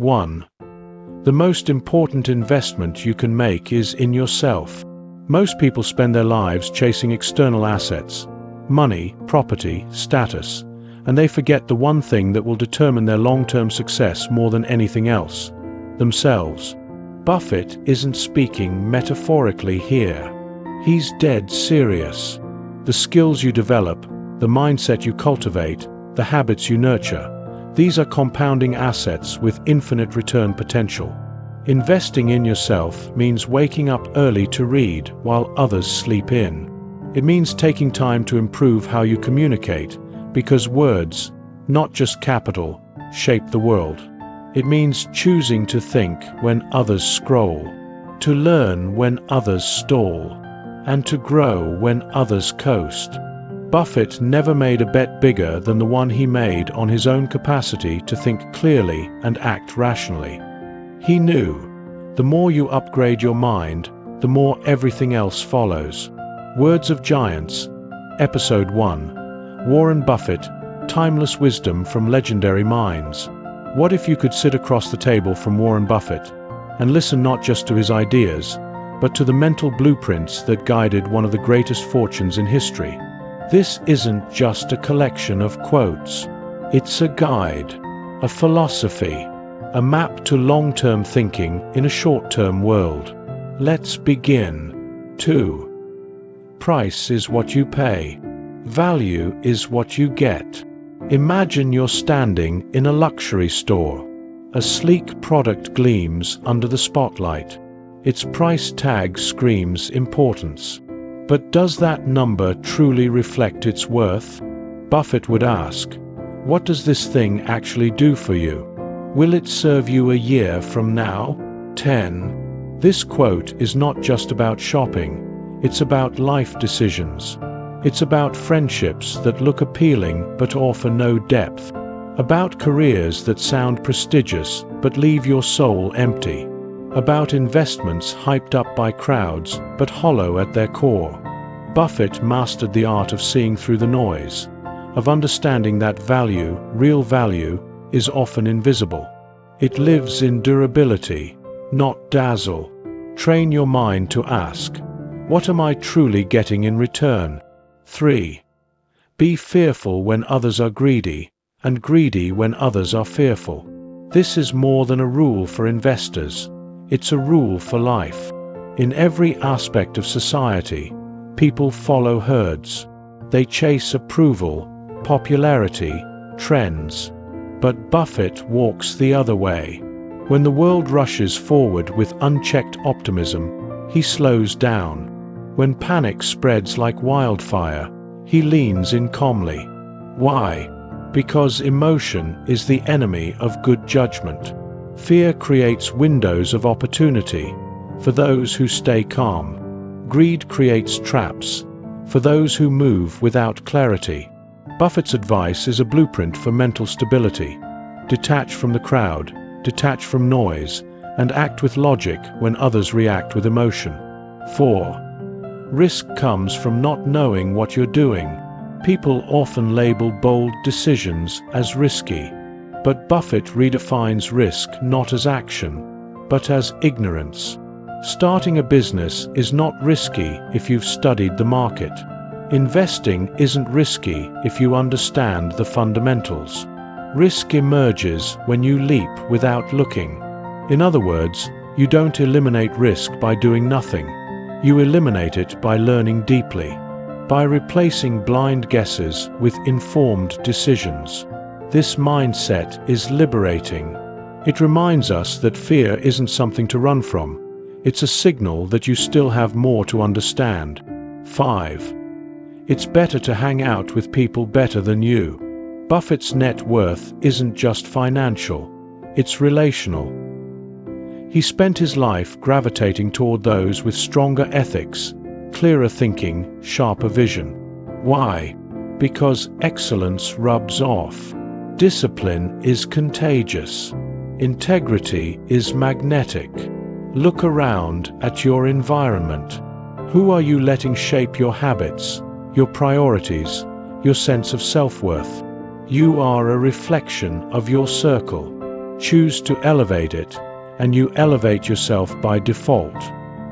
1. The most important investment you can make is in yourself. Most people spend their lives chasing external assets, money, property, status, and they forget the one thing that will determine their long-term success more than anything else: themselves. Buffett isn't speaking metaphorically here. He's dead serious. The skills you develop, the mindset you cultivate, the habits you nurture, these are compounding assets with infinite return potential. Investing in yourself means waking up early to read while others sleep in. It means taking time to improve how you communicate, because words, not just capital, shape the world. It means choosing to think when others scroll, to learn when others stall, and to grow when others coast. Buffett never made a bet bigger than the one he made on his own capacity to think clearly and act rationally. He knew, the more you upgrade your mind, the more everything else follows. Words of Giants, Episode 1. Warren Buffett, Timeless Wisdom from Legendary Minds. What if you could sit across the table from Warren Buffett and listen not just to his ideas, but to the mental blueprints that guided one of the greatest fortunes in history? This isn't just a collection of quotes. It's a guide, a philosophy, a map to long-term thinking in a short-term world. Let's begin. 2. Price is what you pay. Value is what you get. Imagine you're standing in a luxury store. A sleek product gleams under the spotlight. Its price tag screams importance. But does that number truly reflect its worth? Buffett would ask, what does this thing actually do for you? Will it serve you a year from now? 10. This quote is not just about shopping. It's about life decisions. It's about friendships that look appealing but offer no depth. About careers that sound prestigious but leave your soul empty. About investments hyped up by crowds but hollow at their core. Buffett mastered the art of seeing through the noise, of understanding that value, real value, is often invisible. It lives in durability, not dazzle. Train your mind to ask, what am I truly getting in return? 3. Be fearful when others are greedy, and greedy when others are fearful. This is more than a rule for investors. It's a rule for life. In every aspect of society, people follow herds. They chase approval, popularity, trends. But Buffett walks the other way. When the world rushes forward with unchecked optimism, he slows down. When panic spreads like wildfire, he leans in calmly. Why? Because emotion is the enemy of good judgment. Fear creates windows of opportunity for those who stay calm. Greed creates traps for those who move without clarity. Buffett's advice is a blueprint for mental stability. Detach from the crowd, detach from noise, and act with logic when others react with emotion. 4. Risk comes from not knowing what you're doing. People often label bold decisions as risky, but Buffett redefines risk not as action, but as ignorance. Starting a business is not risky if you've studied the market. Investing isn't risky if you understand the fundamentals. Risk emerges when you leap without looking. In other words, you don't eliminate risk by doing nothing. You eliminate it by learning deeply, by replacing blind guesses with informed decisions. This mindset is liberating. It reminds us that fear isn't something to run from. It's a signal that you still have more to understand. 5. It's better to hang out with people better than you. Buffett's net worth isn't just financial, it's relational. He spent his life gravitating toward those with stronger ethics, clearer thinking, sharper vision. Why? Because excellence rubs off. Discipline is contagious. Integrity is magnetic. Look around at your environment. Who are you letting shape your habits, your priorities, your sense of self-worth? You are a reflection of your circle. Choose to elevate it, and you elevate yourself by default.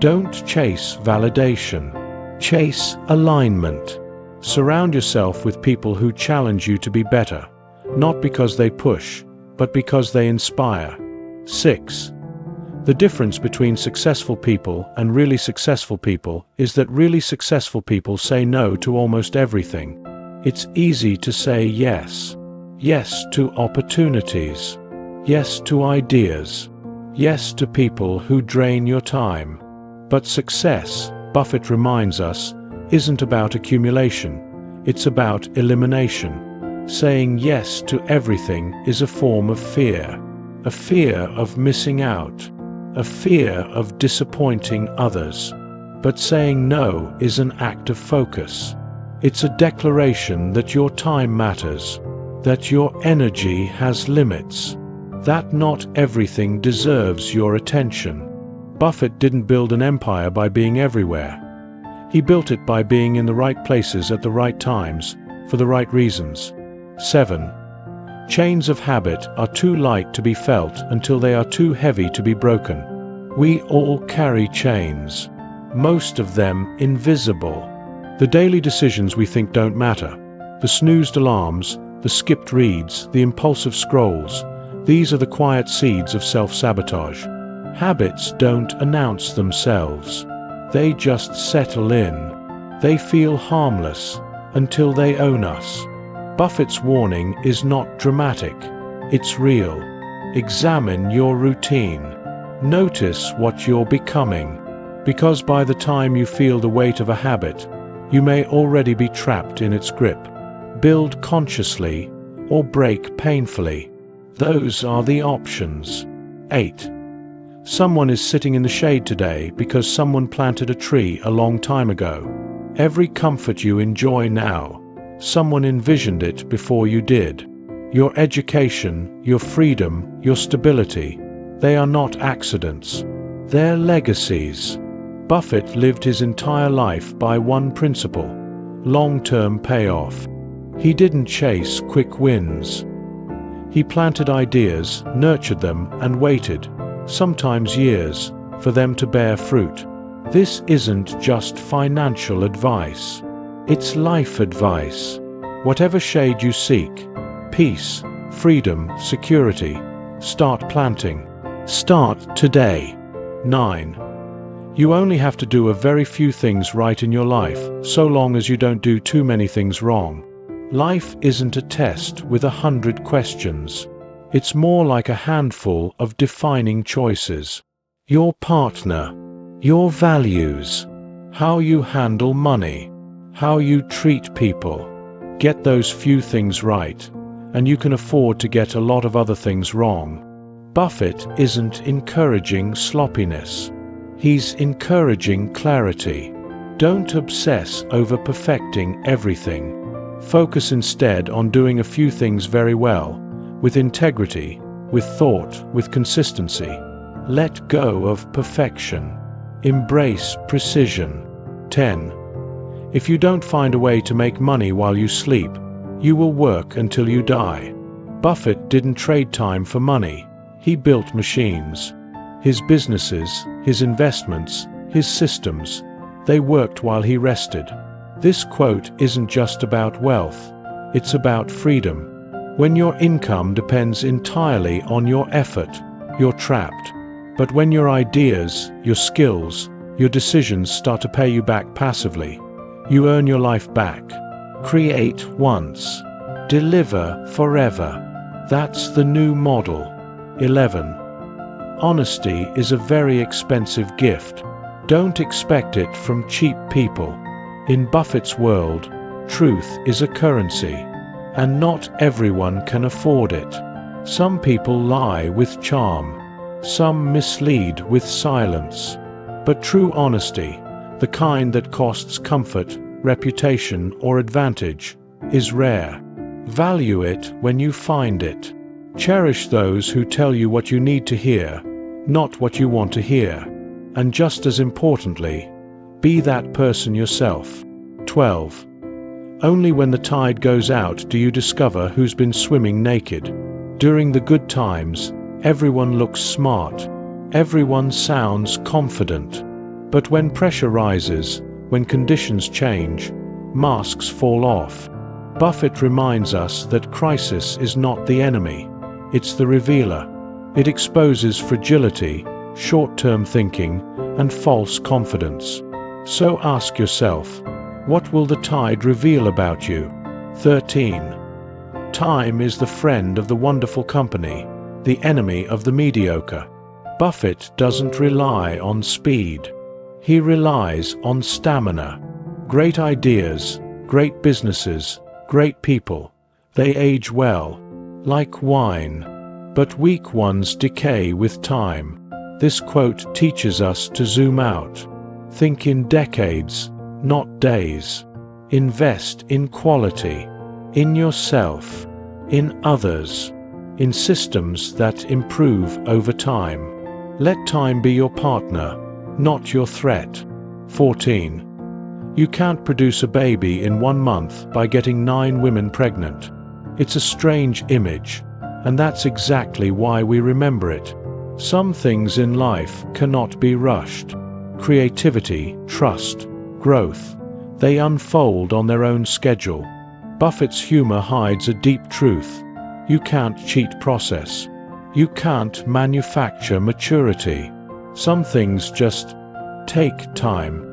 Don't chase validation. Chase alignment. Surround yourself with people who challenge you to be better, not because they push, but because they inspire. 6. The difference between successful people and really successful people is that really successful people say no to almost everything. It's easy to say yes. Yes to opportunities. Yes to ideas. Yes to people who drain your time. But success, Buffett reminds us, isn't about accumulation. It's about elimination. Saying yes to everything is a form of fear. A fear of missing out. A fear of disappointing others. But saying no is an act of focus. It's a declaration that your time matters, that your energy has limits, that not everything deserves your attention. Buffett didn't build an empire by being everywhere. He built it by being in the right places at the right times, for the right reasons. 7. Chains of habit are too light to be felt until they are too heavy to be broken. We all carry chains, most of them invisible. The daily decisions we think don't matter, the snoozed alarms, the skipped reads, the impulsive scrolls, these are the quiet seeds of self-sabotage. Habits don't announce themselves. They just settle in. They feel harmless until they own us. Buffett's warning is not dramatic, it's real. Examine your routine. Notice what you're becoming, because by the time you feel the weight of a habit, you may already be trapped in its grip. Build consciously or break painfully. Those are the options. 8. Someone is sitting in the shade today because someone planted a tree a long time ago. Every comfort you enjoy now, someone envisioned it before you did. Your education, your freedom, your stability, they are not accidents. They're legacies. Buffett lived his entire life by one principle: long-term payoff. He didn't chase quick wins. He planted ideas, nurtured them, and waited, sometimes years, for them to bear fruit. This isn't just financial advice. It's life advice. Whatever shade you seek, peace, freedom, security, start planting. Start today. 9. You only have to do a very few things right in your life, so long as you don't do too many things wrong. Life isn't a test with 100 questions. It's more like a handful of defining choices. Your partner, your values, how you handle money, how you treat people. Get those few things right, and you can afford to get a lot of other things wrong. Buffett isn't encouraging sloppiness. He's encouraging clarity. Don't obsess over perfecting everything. Focus instead on doing a few things very well, with integrity, with thought, with consistency. Let go of perfection. Embrace precision. 10. If you don't find a way to make money while you sleep, you will work until you die. Buffett didn't trade time for money. He built machines. His businesses, his investments, his systems, they worked while he rested. This quote isn't just about wealth, it's about freedom. When your income depends entirely on your effort, you're trapped. But when your ideas, your skills, your decisions start to pay you back passively, you earn your life back. Create once, deliver forever. That's the new model. 11. Honesty is a very expensive gift. Don't expect it from cheap people. In Buffett's world, truth is a currency, and not everyone can afford it. Some people lie with charm. Some mislead with silence. But true honesty, the kind that costs comfort, reputation, or advantage, is rare. Value it when you find it. Cherish those who tell you what you need to hear, not what you want to hear. And just as importantly, be that person yourself. 12. Only when the tide goes out do you discover who's been swimming naked. During the good times, Everyone looks smart. Everyone sounds confident. But when pressure rises, when conditions change, masks fall off. Buffett reminds us that crisis is not the enemy, it's the revealer. It exposes fragility, short-term thinking, and false confidence. So ask yourself, what will the tide reveal about you? 13. Time is the friend of the wonderful company, the enemy of the mediocre. Buffett doesn't rely on speed. He relies on stamina. Great ideas, great businesses, great people, they age well, like wine. But weak ones decay with time. This quote teaches us to zoom out. Think in decades, not days. Invest in quality, in yourself, in others, in systems that improve over time. Let time be your partner, not your threat. 14. You can't produce a baby in 1 month by getting 9 women pregnant. It's a strange image, and that's exactly why we remember it. Some things in life cannot be rushed. Creativity, trust, growth, they unfold on their own schedule. Buffett's humor hides a deep truth. You can't cheat process. You can't manufacture maturity. Some things just take time.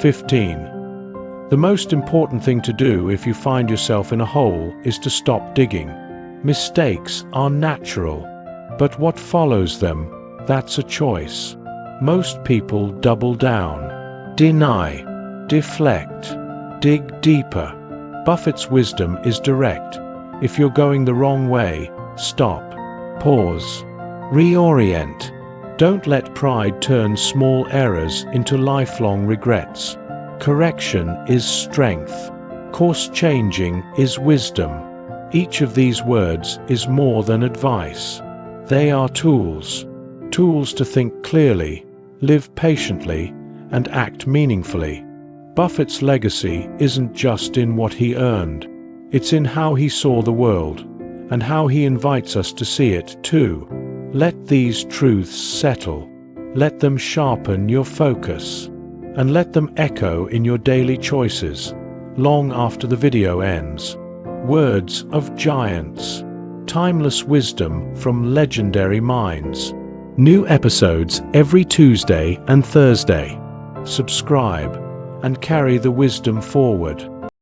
15. The most important thing to do if you find yourself in a hole is to stop digging. Mistakes are natural, but what follows them, that's a choice. Most people double down, deny, deflect, dig deeper. Buffett's wisdom is direct. If you're going the wrong way, stop, pause, reorient. Don't let pride turn small errors into lifelong regrets. Correction is strength. Course changing is wisdom. Each of these words is more than advice. They are tools. Tools to think clearly, live patiently, and act meaningfully. Buffett's legacy isn't just in what he earned. It's in how he saw the world, and how he invites us to see it too. Let these truths settle. Let them sharpen your focus. And let them echo in your daily choices, long after the video ends. Words of giants. Timeless wisdom from legendary minds. New episodes every Tuesday and Thursday. Subscribe and carry the wisdom forward.